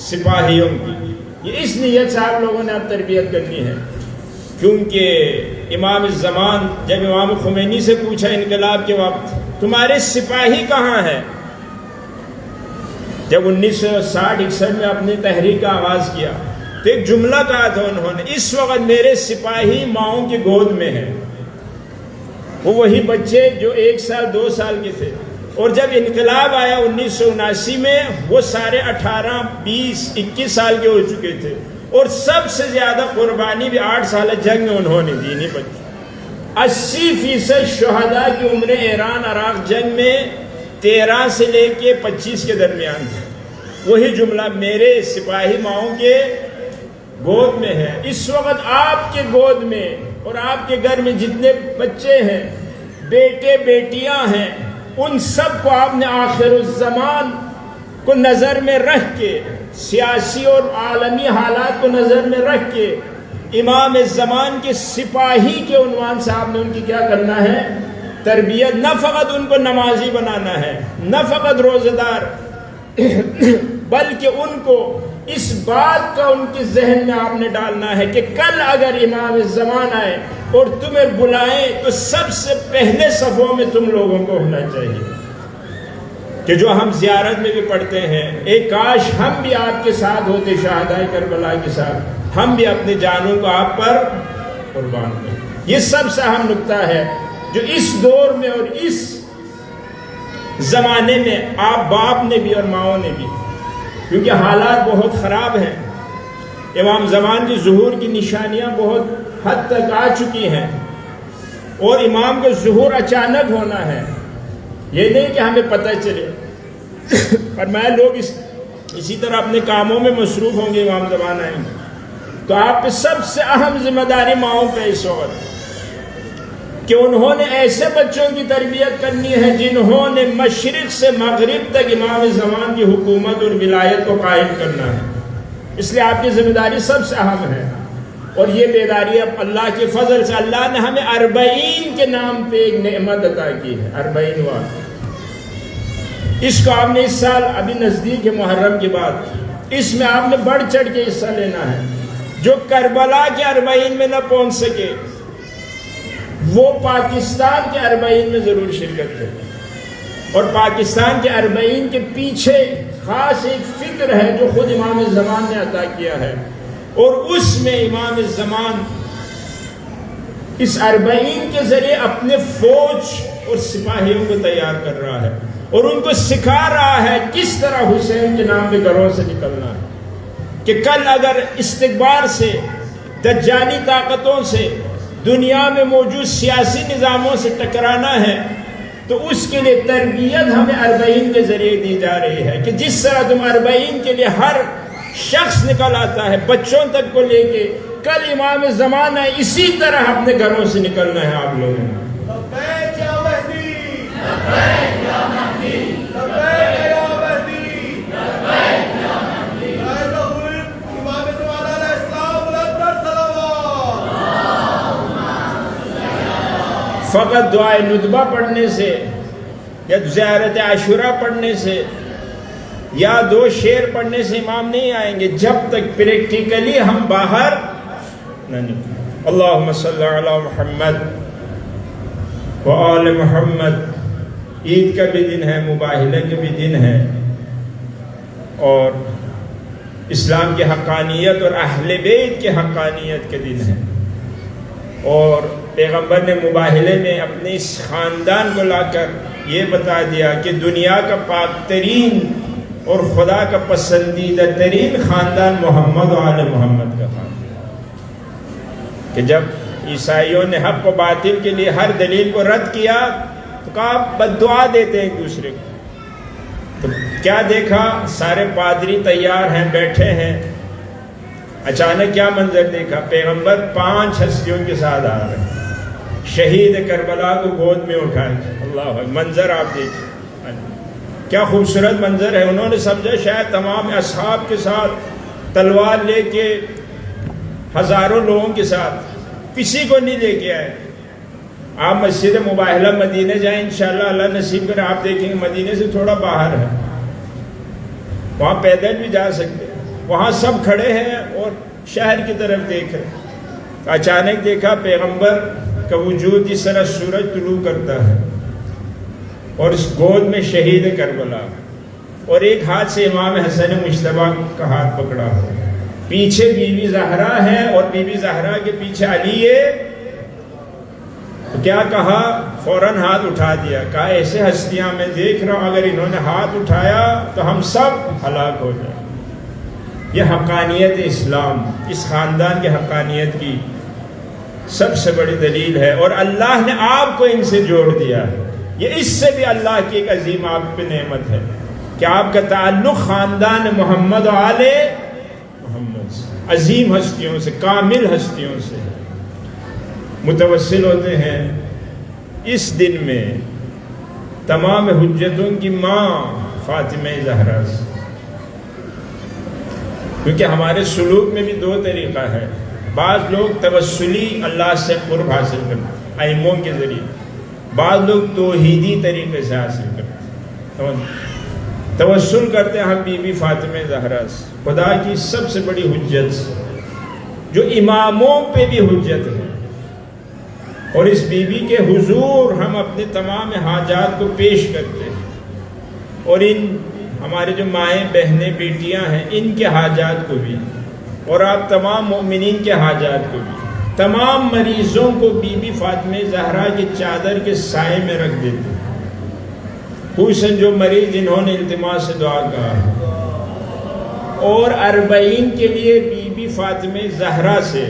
سپاہیوں کی. یہ اس نیت سے آپ لوگوں نے اب تربیت کرنی ہے. کیونکہ امام زمان جب امام خمینی سے پوچھا انقلاب کے وقت تمہارے سپاہی کہاں ہیں، جب 1960-61 میں اپنی تحریک کا آغاز کیا تو ایک جملہ کہا تھا انہوں نے، اس وقت میرے سپاہی ماؤں کی گود میں ہیں. وہ وہی بچے جو 1 سال 2 سال کے تھے، اور جب انقلاب آیا 1979 میں وہ سارے 18 20 21 سال کے ہو چکے تھے، اور سب سے زیادہ قربانی بھی 8 سال جنگ میں انہوں نے دی. نہیں بچی 80% شہداء کی عمر ایران عراق جنگ میں 13 سے لے کے 25 کے درمیان تھے. وہی جملہ میرے سپاہی ماؤں کے گود میں ہے. اس وقت آپ کے گود میں اور آپ کے گھر میں جتنے بچے ہیں، بیٹے بیٹیاں ہیں، ان سب کو آپ نے آخر الزمان کو نظر میں رکھ کے، سیاسی اور عالمی حالات کو نظر میں رکھ کے، امام زمان کے سپاہی کے عنوان سے آپ نے ان کی کیا کرنا ہے؟ تربیت. نہ فقط ان کو نمازی بنانا ہے، نہ فقط روزہ دار، بلکہ ان کو اس بات کا ان کے ذہن میں آپ نے ڈالنا ہے کہ کل اگر امام زمان آئے اور تمہیں بلائیں تو سب سے پہلے صفوں میں تم لوگوں کو ہونا چاہیے. کہ جو ہم زیارت میں بھی پڑھتے ہیں، ایک کاش ہم بھی آپ کے ساتھ ہوتے شہداء کربلا کے ساتھ، ہم بھی اپنے جانوں کو آپ پر قربان کریں. یہ سب سے اہم نقطہ ہے جو اس دور میں اور اس زمانے میں آپ باپ نے بھی اور ماؤں نے بھی، کیونکہ حالات بہت خراب ہیں. امام زمان کی ظہور کی نشانیاں بہت حد تک آ چکی ہیں، اور امام کا ظہور اچانک ہونا ہے. یہ نہیں کہ ہمیں پتہ چلے. فرمایا لوگ اسی طرح اپنے کاموں میں مصروف ہوں گے، امام زمان آئیں گے تو آپ پہ سب سے اہم ذمہ داری ماؤں پہ اس وقت. کہ انہوں نے ایسے بچوں کی تربیت کرنی ہے جنہوں نے مشرق سے مغرب تک امام زمان کی حکومت اور ولایت کو قائم کرنا ہے. اس لیے آپ کی ذمہ داری سب سے اہم ہے. اور یہ بیداری اب اللہ کے فضل سے اللہ نے ہمیں 40 کے نام پہ ایک نعمت عطا کی ہے. 40واں اس کو آپ نے اس سال ابھی نزدیک ہے محرم کے بعد، اس میں آپ نے بڑھ چڑھ کے حصہ لینا ہے. جو کربلا کے 40 میں نہ پہنچ سکے وہ پاکستان کے 40 میں ضرور شرکت کرے. اور پاکستان کے 40 کے پیچھے خاص ایک فکر ہے جو خود امام زمان نے عطا کیا ہے، اور اس میں امام زمان اس 40 کے ذریعے اپنے فوج اور سپاہیوں کو تیار کر رہا ہے اور ان کو سکھا رہا ہے کس طرح حسین کے نام پہ گھروں سے نکلنا ہے. کہ کل اگر استکبار سے، دجالی طاقتوں سے، دنیا میں موجود سیاسی نظاموں سے ٹکرانا ہے تو اس کے لیے تربیت ہمیں 40 کے ذریعے دی جا رہی ہے کہ جس طرح تم 40 کے لیے ہر شخص نکل آتا ہے بچوں تک کو لے کے، کل امام زمان ہے اسی طرح اپنے گھروں سے نکلنا ہے آپ لوگوں نے. لبیک یا مہدی، لبیک یا مہدی، لبیک یا مہدی، لبیک یا مہدی. اے رسول امام زمان علیہ السلام بلند صلوات. فقط دعائے ندبہ پڑھنے سے یا زیارت عاشورہ پڑھنے سے یا 2 شعر پڑھنے سے امام نہیں آئیں گے جب تک پریکٹیکلی ہم باہر نہ نکلیں. اللہم صلی علی محمد وآل محمد. عید کا بھی دن ہے، مباہلہ کا بھی دن ہے، اور اسلام کی حقانیت اور اہل بیت کی حقانیت کے دن ہے. اور پیغمبر نے مباہلے میں اپنے اس خاندان کو لا کر یہ بتا دیا کہ دنیا کا پاک ترین اور خدا کا پسندیدہ ترین خاندان محمد و آل محمد کا خاندان. کہ جب عیسائیوں نے حق و باطل کے لیے ہر دلیل کو رد کیا تو کہا بد دعا دیتے ایک دوسرے کو. تو کیا دیکھا، سارے پادری تیار ہیں، بیٹھے ہیں. اچانک کیا منظر دیکھا، پیغمبر 5 ہستیوں کے ساتھ آ رہے ہیں، شہید کربلا کو گود میں اٹھائے. اللہ منظر آپ دیکھیں، کیا خوبصورت منظر ہے. انہوں نے سمجھا شاید تمام اصحاب کے ساتھ تلوار لے کے، ہزاروں لوگوں کے ساتھ، کسی کو نہیں لے کے آئے. آپ مسجد مباہلہ مدینہ جائیں انشاءاللہ، اللہ نصیب کرے، آپ دیکھیں گے مدینہ سے تھوڑا باہر ہے، وہاں پیدل بھی جا سکتے ہیں. وہاں سب کھڑے ہیں اور شہر کی طرف دیکھ رہے ہیں. اچانک دیکھا پیغمبر کا وجود جس طرح سورج طلوع کرتا ہے، اور اس گود میں شہید کربلا، اور ایک ہاتھ سے امام حسن مجتبیٰ کا ہاتھ پکڑا ہو، پیچھے بی بی زہرا ہے اور بی بی زہرا کے پیچھے علی ہے. تو کیا کہا، فوراً ہاتھ اٹھا دیا. کہا ایسے ہستیاں میں دیکھ رہا ہوں، اگر انہوں نے ہاتھ اٹھایا تو ہم سب ہلاک ہو جائیں. یہ حقانیت اسلام، اس خاندان کی حقانیت کی سب سے بڑی دلیل ہے. اور اللہ نے آپ کو ان سے جوڑ دیا ہے. یہ اس سے بھی اللہ کی ایک عظیم آپ پہ نعمت ہے کہ آپ کا تعلق خاندان محمد و آل محمد سے، عظیم ہستیوں سے، کامل ہستیوں سے. متوسل ہوتے ہیں اس دن میں تمام حجتوں کی ماں فاطمہ زہرا سے، کیونکہ ہمارے سلوک میں بھی 2 طریقہ ہے. بعض لوگ توسلی اللہ سے قرب حاصل کرتے ہیں ائموں کے ذریعے، بعض لوگ توحیدی طریقے سے حاصل کرتے ہیں. توسل کرتے ہیں ہم بی بی فاطمہ زہرا سے، خدا کی سب سے بڑی حجت سے، جو اماموں پہ بھی حجت ہے. اور اس بی بی کے حضور ہم اپنے تمام حاجات کو پیش کرتے ہیں، اور ان ہمارے جو مائیں بہنیں بیٹیاں ہیں ان کے حاجات کو بھی، اور آپ تمام مومنین کے حاجات کو بھی. تمام مریضوں کو بی بی فاطمہ زہرا کی چادر کے سائے میں رکھ دیتے ہیں. حسن جو مریض جنہوں نے التماس سے دعا کہا، اور 40 کے لیے بی بی فاطمہ زہرا سے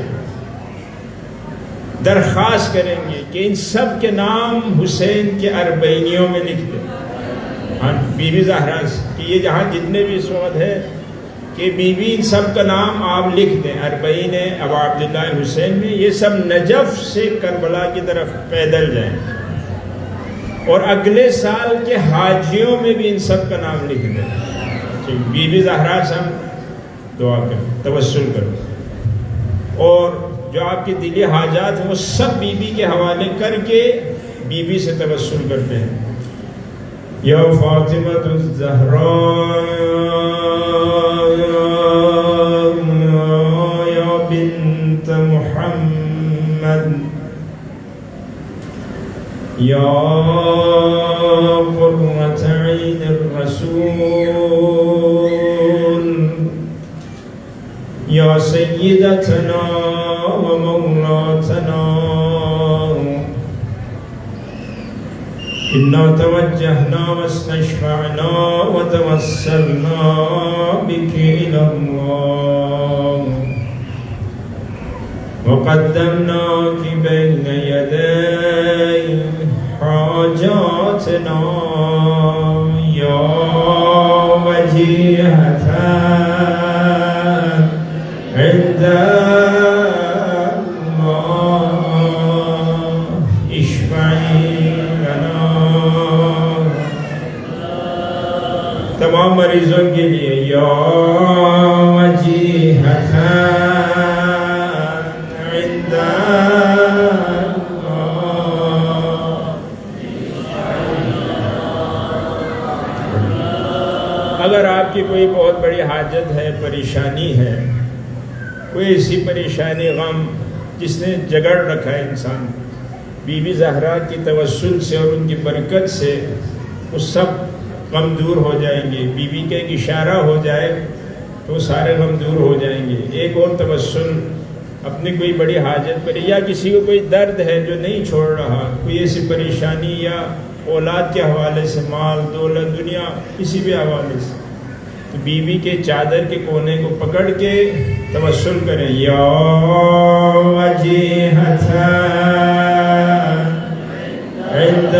درخواست کریں گے کہ ان سب کے نام حسین کے 40 میں لکھ دیں. ہاں بی بی زہرا کہ یہ جہاں جتنے بھی اس وقت ہے کہ بیوی ان سب کا نام آپ لکھ دیں، اربعین ابا عبداللہ الحسین میں، یہ سب نجف سے کربلا کی طرف پیدل جائیں، اور اگلے سال کے حاجیوں میں بھی ان سب کا نام لکھ دیں. بی بی زہرا سے ہم دعا کریں، توسل کریں، اور جو آپ کی دلی حاجات ہیں وہ سب بی بی کے حوالے کر کے بی بی سے توسل کرتے ہیں. یا فاطمہ الزہراء یا بنت محمد یا قرۃ عین الرسول یا سیدتنا و مولاتنا انا توجہنا واستشفعنا وتوسلنا بک الی اللہ وقدمناک بین یدی حاجاتنا یا وجیہتا عند تمام مریضوں کے لیے یا وجیہتا عند اگر آپ کی کوئی بہت بڑی حاجت ہے، پریشانی ہے، کوئی ایسی پریشانی غم جس نے جگڑ رکھا ہے انسان، بی بی زہرا کی توسل سے اور ان کی برکت سے وہ سب غم دور ہو جائیں گے. بی بی کا ایک اشارہ ہو جائے تو سارے غم دور ہو جائیں گے. ایک اور توسل، اپنی کوئی بڑی حاجت پر، یا کسی کو کوئی درد ہے جو نہیں چھوڑ رہا، کوئی ایسی پریشانی یا اولاد کے حوالے سے، مال دولت دنیا کسی بھی حوالے سے، تو بی بی کے چادر کے کونے کو پکڑ کے توسل کریں. یا وجیہتا عند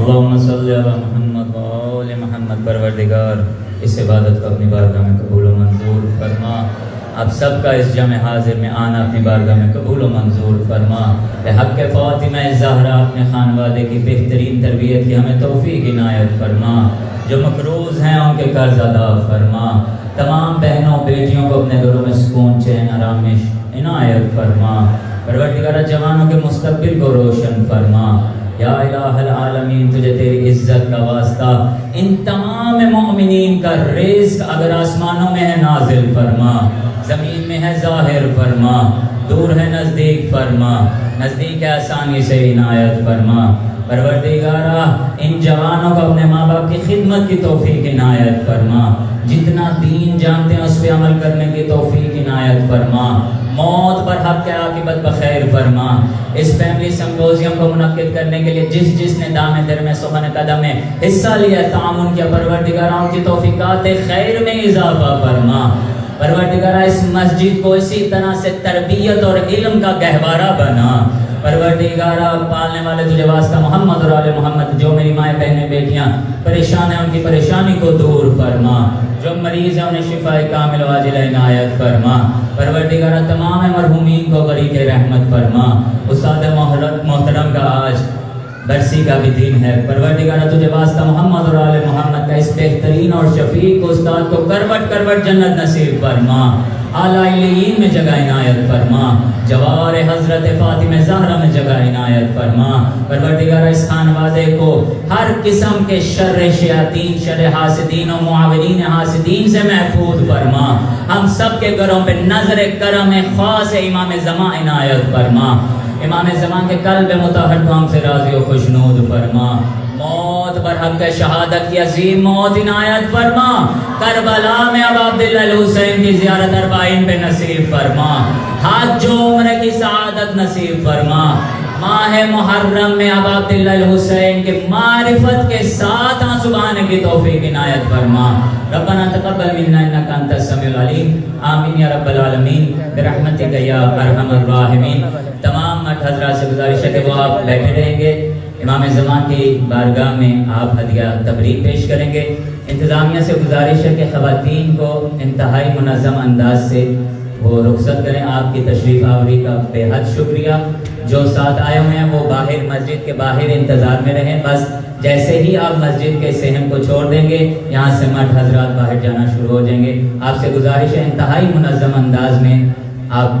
اللہم صلی علی محمد و آل محمد. پروردگار اس عبادت کو اپنی بارگاہ میں قبول و منظور فرما. آپ سب کا اس جمع حاضر میں آنا اپنی بارگاہ میں قبول و منظور فرما. بحق فاطمہ زہرا اپنے خانوادے کی بہترین تربیت کی ہمیں توفیق عنایت فرما. جو مقروض ہیں ان کے قرض ادا فرما. تمام بہنوں بیٹیوں کو اپنے گھروں میں سکون چین آرامش عنایت فرما. پروردگار جوانوں کے مستقبل کو روشن فرما. یا الہ العالمین تجھے تیری عزت کا واسطہ ان تمام مومنین کا رزق اگر آسمانوں میں ہے نازل فرما، زمین میں ہے ظاہر فرما، دور ہے نزدیک فرما، نزدیک ہے آسانی سے عنایت فرما. پروردگارہ ان جوانوں کو اپنے ماں باپ کی خدمت کی توفیق عنایت فرما. جتنا دین جانتے ہیں اس پہ عمل کرنے کی توفیق عنایت فرما. موت پر حق کے عاقبت بخیر فرما. اس فیملی سمپوزیم کو منعقد کرنے کے لیے جس نے دامے در میں سخن قدم میں حصہ لیا، تعاون کیا، پروردگارہ کی توفیقات خیر میں اضافہ فرما. پروردگارہ اس مسجد کو اسی طرح سے تربیت اور علم کا گہوارہ بنا. پروردگارہ پالنے والے تجھے واسطہ محمد اور آل محمد، جو میری مائیں بہنیں بیٹیاں پریشان ہیں ان کی پریشانی کو دور فرما. جو مریض ہیں انہیں شفا کامل و عاجل عنایت فرما. پروردگارہ تمام مرحومین کو غریق رحمت فرما. استاد محترم کا آج برسی کا بھی دن ہے. پروردگارہ تجھے واسطہ محمد اور آل محمد کا اس بہترین اور شفیق استاد کو کروٹ کروٹ جنت نصیب فرما. اعلیٰ علیین میں جگہ عنایت فرما. جوار حضرت فاطمہ زہرا میں جگہ عنایت فرما. پروردگارہ اس خانوادے کو ہر قسم کے شر شیاطین، شر حاسدین و معاونین حاسدین سے محفوظ فرما. ہم سب کے گھروں پہ نظر کرم خاص امام زمان عنایت فرما. امام زمان کے قلب مطہر کو ہم سے راضی و خوشنود فرما. موت پر حق شہادت کی عظیم موت عنایت فرما. کربلا میں اب عبداللہ الحسین کی زیارت اربعین پہ نصیب فرما. حج و عمرہ کی سعادت نصیب فرما. ماہ محرم میں اب عبداللہ الحسین کے معرفت کے ساتھ آنسو بہانے کی توفیق عنایت فرما. ربنا تقبل منا انک انت السمیع العلیم. آمین یا رب العالمین برحمتک یا ارحم الراحمین. تمام مرد حضرات سے گزارش ہے کہ وہ آپ بیٹھے رہیں گے. امام زمان کی بارگاہ میں آپ ہدیہ تبریک پیش کریں گے. انتظامیہ سے گزارش ہے کہ خواتین کو انتہائی منظم انداز سے وہ رخصت کریں. آپ کی تشریف آوری کا بے حد شکریہ. جو ساتھ آئے ہوئے ہیں وہ باہر مسجد کے باہر انتظار میں رہیں. بس جیسے ہی آپ مسجد کے صحن کو چھوڑ دیں گے یہاں سے مرد حضرات باہر جانا شروع ہو جائیں گے. آپ سے گزارش ہے انتہائی منظم انداز میں آپ